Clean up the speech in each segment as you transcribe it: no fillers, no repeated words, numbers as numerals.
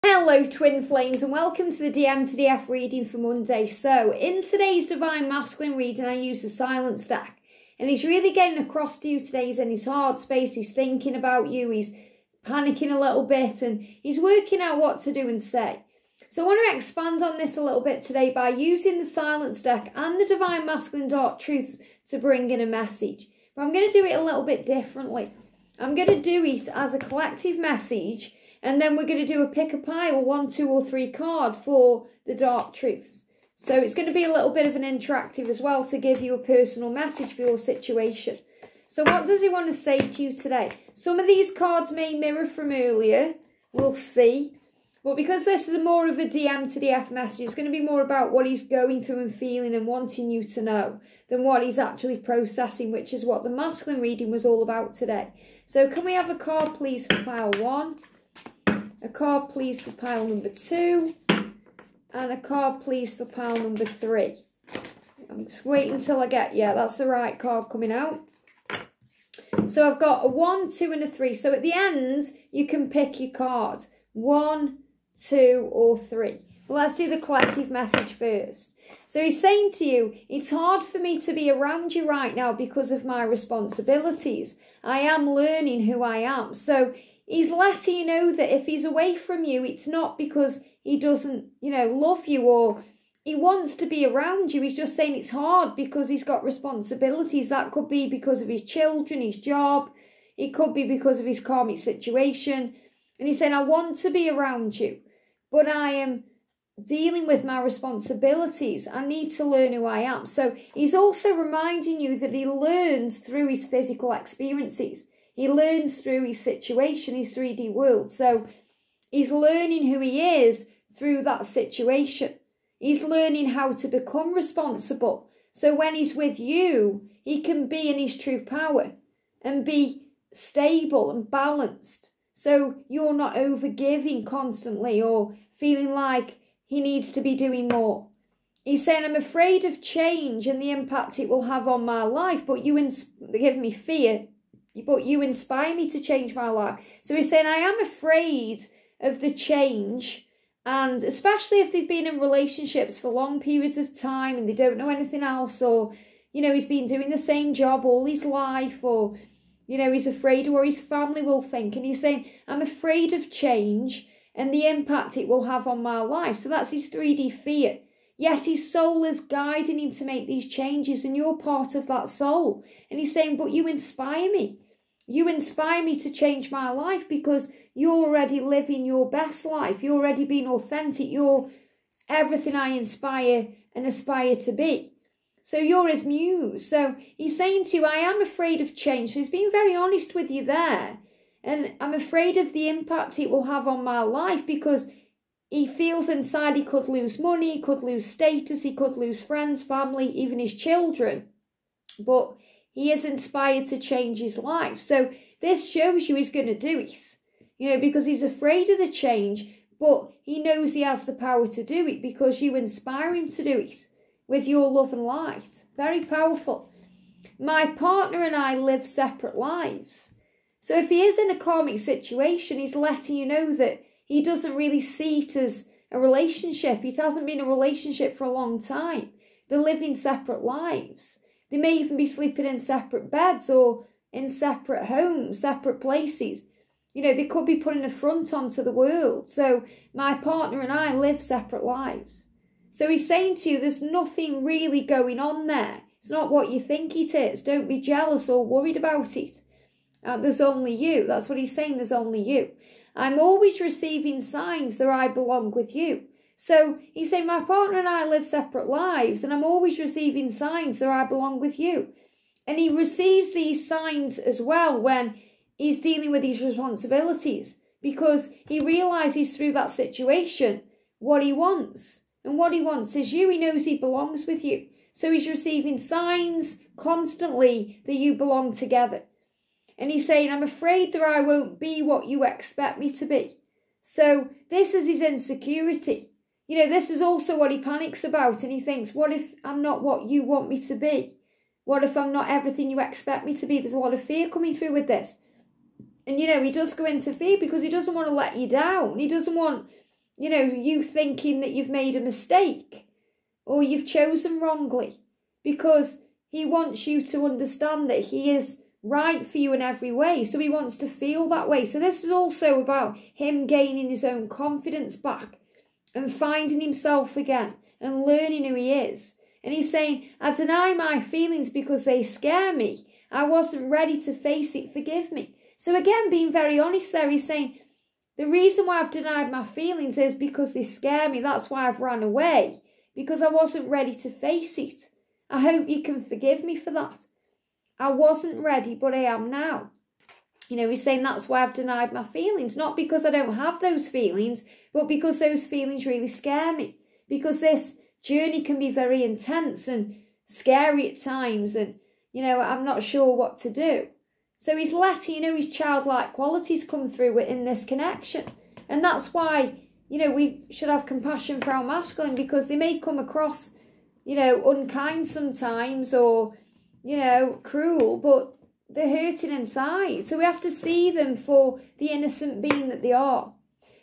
Hello twin flames and welcome to the DM to DF reading for Monday. So in today's Divine Masculine reading I use the silence deck and he's really getting across to you today. He's in his heart space, he's thinking about you, he's panicking a little bit and he's working out what to do and say. So I want to expand on this a little bit today by using the silence deck and the Divine Masculine Dark Truths to bring in a message. But I'm going to do it a little bit differently. I'm going to do it as a collective message. And then we're going to do a pick a pile, 1, 2 or 3 card for the dark truths. So it's going to be a little bit of an interactive as well to give you a personal message for your situation. So what does he want to say to you today? Some of these cards may mirror from earlier. We'll see. But because this is more of a DM to DF message, it's going to be more about what he's going through and feeling and wanting you to know than what he's actually processing, which is what the masculine reading was all about today. So can we have a card please for pile 1? A card please for pile number 2 and a card please for pile number 3. I'm just waiting until I get, yeah, that's the right card coming out. So I've got a 1, 2 and a 3. So at the end you can pick your card, 1, 2 or 3. Well, let's do the collective message first. So he's saying to you, it's hard for me to be around you right now because of my responsibilities. I am learning who I am. So he's letting you know that if he's away from you, it's not because he doesn't, love you or he wants to be around you. He's just saying it's hard because he's got responsibilities. That could be because of his children, his job. It could be because of his karmic situation. And he's saying, I want to be around you, but I am dealing with my responsibilities. I need to learn who I am. So he's also reminding you that he learns through his physical experiences. He learns through his situation, his 3D world. So he's learning who he is through that situation. He's learning how to become responsible. So when he's with you, he can be in his true power and be stable and balanced. So you're not overgiving constantly or feeling like he needs to be doing more. He's saying, I'm afraid of change and the impact it will have on my life, but you give me fear. But you inspire me to change my life. So he's saying, I am afraid of the change. And especially if they've been in relationships for long periods of time and they don't know anything else. Or, he's been doing the same job all his life. Or, he's afraid of what his family will think. And he's saying, I'm afraid of change and the impact it will have on my life. So that's his 3D fear. Yet his soul is guiding him to make these changes. And you're part of that soul. And he's saying, but you inspire me. You inspire me to change my life because you're already living your best life. You're already being authentic. You're everything I inspire and aspire to be. So you're his muse. So he's saying to you, I am afraid of change. So he's being very honest with you there. And I'm afraid of the impact it will have on my life because he feels inside he could lose money, he could lose status, he could lose friends, family, even his children. But he is inspired to change his life. So this shows you he's going to do it. Because he's afraid of the change, but he knows he has the power to do it because you inspire him to do it with your love and light. Very powerful. My partner and I live separate lives. So if he is in a karmic situation, he's letting you know that he doesn't really see it as a relationship. It hasn't been a relationship for a long time. They're living separate lives. They may even be sleeping in separate beds or in separate homes, separate places. They could be putting a front onto the world. So my partner and I live separate lives. So he's saying to you, there's nothing really going on there. It's not what you think it is. Don't be jealous or worried about it. There's only you. That's what he's saying, there's only you. I'm always receiving signs that I belong with you. So he's saying, my partner and I live separate lives and I'm always receiving signs that I belong with you. And he receives these signs as well when he's dealing with his responsibilities because he realises through that situation what he wants. And what he wants is you. He knows he belongs with you. So he's receiving signs constantly that you belong together. And he's saying, I'm afraid that I won't be what you expect me to be. So this is his insecurity. This is also what he panics about. And he thinks, what if I'm not what you want me to be? What if I'm not everything you expect me to be? There's a lot of fear coming through with this. And, he does go into fear because he doesn't want to let you down. He doesn't want you thinking that you've made a mistake or you've chosen wrongly, because he wants you to understand that he is right for you in every way. So he wants to feel that way. So this is also about him gaining his own confidence back and finding himself again and learning who he is. And he's saying, I deny my feelings because they scare me. I wasn't ready to face it. Forgive me. So again, being very honest there, he's saying, the reason why I've denied my feelings is because they scare me. That's why I've run away, because I wasn't ready to face it. I hope you can forgive me for that. I wasn't ready, but I am now. He's saying that's why I've denied my feelings. Not because I don't have those feelings, but because those feelings really scare me. Because this journey can be very intense and scary at times. And, I'm not sure what to do. So he's letting, his childlike qualities come through in this connection. And that's why, we should have compassion for our masculine, because they may come across, unkind sometimes or, cruel, but they're hurting inside. So we have to see them for the innocent being that they are.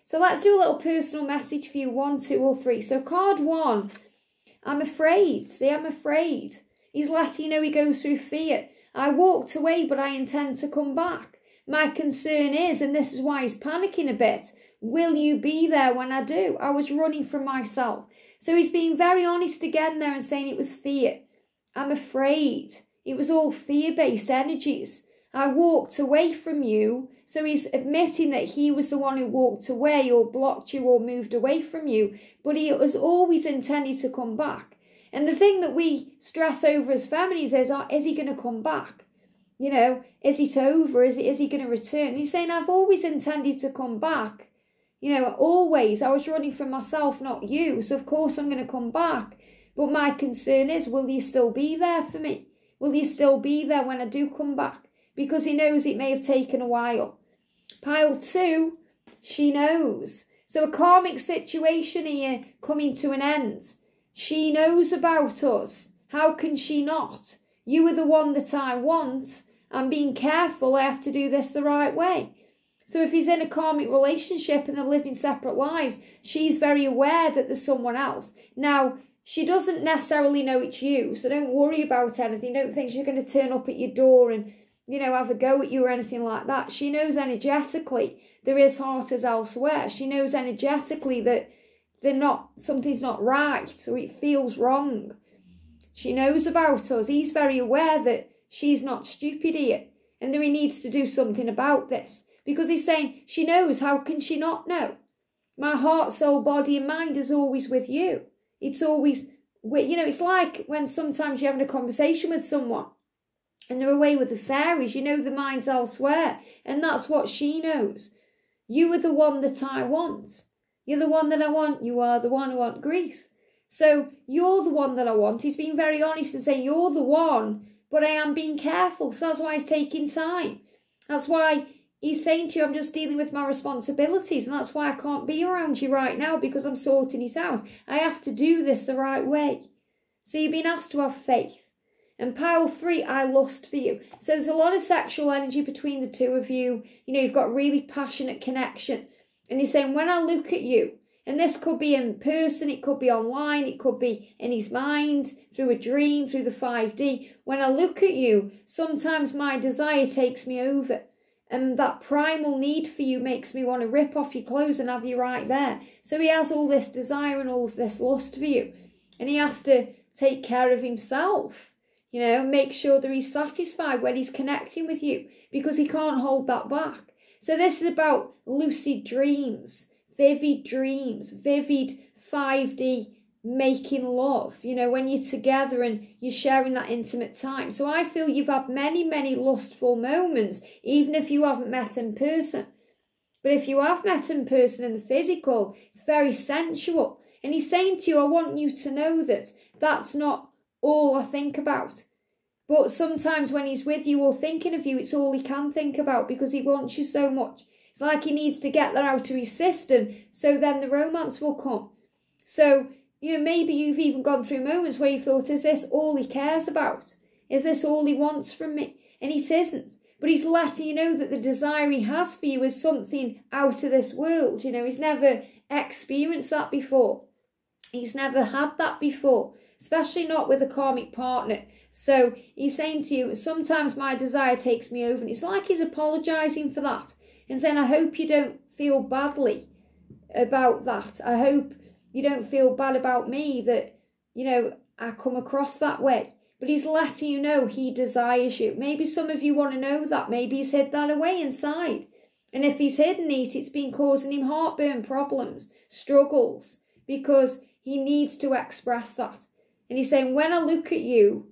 So let's do a little personal message for you, 1, 2 or 3. So card 1, I'm afraid. See, I'm afraid. He's letting he goes through fear. I walked away, but I intend to come back. My concern is, and this is why he's panicking a bit, will you be there when I do? I was running from myself. So he's being very honest again there and saying it was fear. I'm afraid. It was all fear-based energies. I walked away from you. So he's admitting that he was the one who walked away or blocked you or moved away from you. But he was always intended to come back. And the thing that we stress over as feminines is he going to come back? Is it over? Is he going to return? And he's saying, I've always intended to come back. Always. I was running from myself, not you. So of course I'm going to come back. But my concern is, will you still be there for me? Will you still be there when I do come back? Because he knows it may have taken a while. Pile 2, she knows. So a karmic situation here coming to an end. She knows about us. How can she not? You are the one that I want. I'm being careful. I have to do this the right way. So if he's in a karmic relationship and they're living separate lives, she's very aware that there's someone else. Now, she doesn't necessarily know it's you, so don't worry about anything. Don't think she's going to turn up at your door and, have a go at you or anything like that. She knows energetically there is heart as elsewhere. She knows energetically that something's not right, or it feels wrong. She knows about us. He's very aware that she's not stupid here, and that he needs to do something about this. Because he's saying, she knows, how can she not know? My heart, soul, body and mind is always with you. It's always, it's like when sometimes you're having a conversation with someone and they're away with the fairies, the mind's elsewhere. And that's what she knows. You are the one that I want. You're the one that I want. You are the one I want, Greece. So you're the one that I want. He's being very honest and saying, you're the one, but I am being careful. So that's why he's taking time. That's why he's saying to you, I'm just dealing with my responsibilities, and that's why I can't be around you right now, because I'm sorting it out. I have to do this the right way. So you've been asked to have faith. And pile 3, I lust for you. So there's a lot of sexual energy between the two of you. You've got really passionate connection. And he's saying, when I look at you, and this could be in person, it could be online, it could be in his mind, through a dream, through the 5D. When I look at you, sometimes my desire takes me over. And that primal need for you makes me want to rip off your clothes and have you right there. So he has all this desire and all of this lust for you. And he has to take care of himself, make sure that he's satisfied when he's connecting with you, because he can't hold that back. So this is about lucid dreams, vivid 5D making love, when you're together and you're sharing that intimate time. So I feel you've had many, many lustful moments, even if you haven't met in person. But if you have met in person in the physical, it's very sensual. And he's saying to you, I want you to know that that's not all I think about. But sometimes when he's with you or thinking of you, it's all he can think about, because he wants you so much. It's like he needs to get that out of his system, so then the romance will come. So, maybe you've even gone through moments where you thought, is this all he cares about? Is this all he wants from me? And it isn't. But he's letting you know that the desire he has for you is something out of this world. He's never experienced that before. He's never had that before, especially not with a karmic partner. So he's saying to you, sometimes my desire takes me over. And it's like he's apologising for that and saying, I hope you don't feel badly about that. I hope you don't feel bad about me that, you know, I come across that way. But he's letting you know he desires you. Maybe some of you want to know that. Maybe he's hid that away inside. And if he's hidden it, it's been causing him heartburn problems, struggles, because he needs to express that. And he's saying, when I look at you,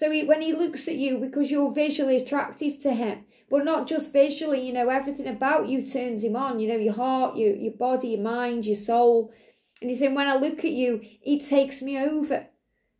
when he looks at you, because you're visually attractive to him, but not just visually, you know, everything about you turns him on, you know, your heart, your body, your mind, your soul. And he's saying, when I look at you, it takes me over.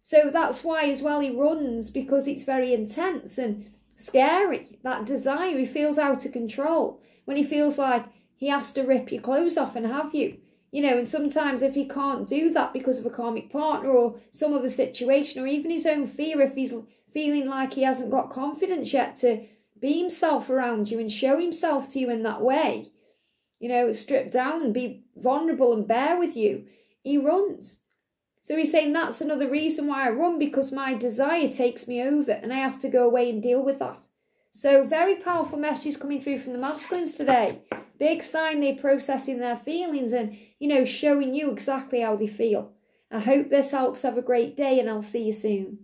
So that's why as well he runs, because it's very intense and scary. That desire, he feels out of control when he feels like he has to rip your clothes off and have you. You know, and sometimes if he can't do that because of a karmic partner or some other situation, or even his own fear, if he's feeling like he hasn't got confidence yet to be himself around you and show himself to you in that way, you know, strip down and be vulnerable and bear with you, he runs. So he's saying that's another reason why I run, because my desire takes me over and I have to go away and deal with that. So very powerful messages coming through from the masculines today. Big sign they're processing their feelings and, you know, showing you exactly how they feel. I hope this helps. Have a great day and I'll see you soon.